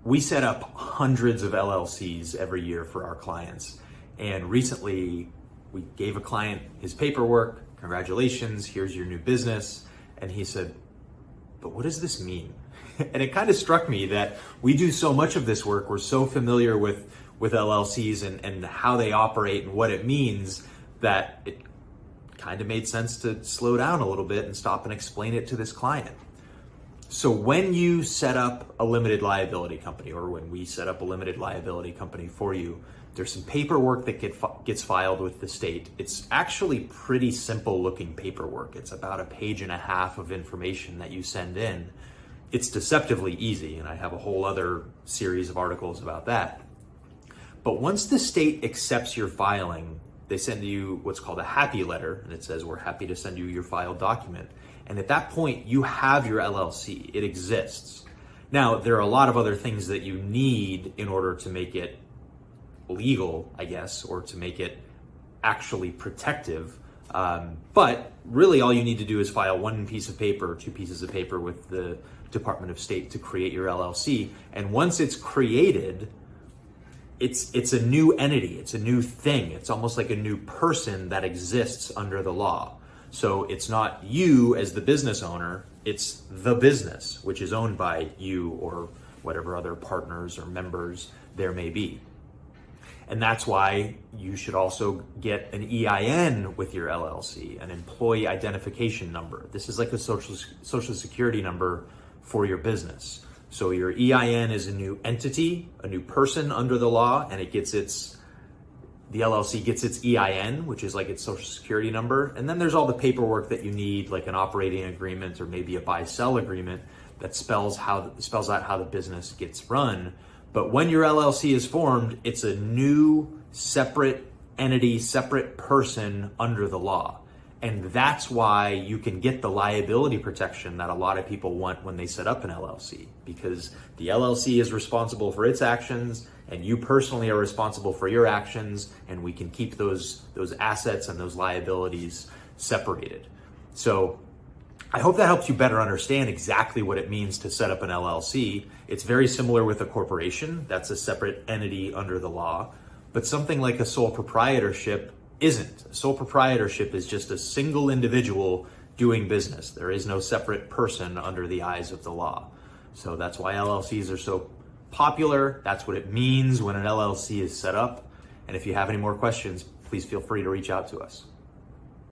We set up hundreds of LLCs every year for our clients. And recently we gave a client his paperwork. Congratulations, here's your new business. And he said, but what does this mean? And it kind of struck me that we do so much of this work. We're so familiar with LLCs and how they operate and what it means that it kind of made sense to slow down a little bit and stop and explain it to this client. So when you set up a limited liability company, or when we set up a limited liability company for you, there's some paperwork that gets filed with the state. It's actually pretty simple looking paperwork. It's about 1.5 pages of information that you send in. It's deceptively easy, and I have a whole other series of articles about that. But once the state accepts your filing, they send you what's called a happy letter, and it says, we're happy to send you your filed document. And at that point, you have your LLC. It exists. Now, there are a lot of other things that you need in order to make it legal, I guess, or to make it actually protective. But really all you need to do is file one piece of paper, 2 pieces of paper with the Department of State to create your LLC. And once it's created, it's a new entity, it's a new thing. It's almost like a new person that exists under the law. So it's not you as the business owner, it's the business, which is owned by you or whatever other partners or members there may be. And that's why you should also get an EIN with your LLC, an employee identification number. This is like a social security number for your business. So your EIN is a new entity, a new person under the law, and the LLC gets its EIN, which is like its social security number. And then there's all the paperwork that you need, like an operating agreement or maybe a buy-sell agreement that spells out how the business gets run. But when your LLC is formed, it's a new separate entity, separate person under the law. And that's why you can get the liability protection that a lot of people want when they set up an LLC, because the LLC is responsible for its actions and you personally are responsible for your actions, and we can keep those assets and those liabilities separated. So I hope that helps you better understand exactly what it means to set up an LLC. It's very similar with a corporation. That's a separate entity under the law. But something like a sole proprietorship isn't. A sole proprietorship is just a single individual doing business. There is no separate person under the eyes of the law. So that's why LLCs are so popular. That's what it means when an LLC is set up. And if you have any more questions, please feel free to reach out to us.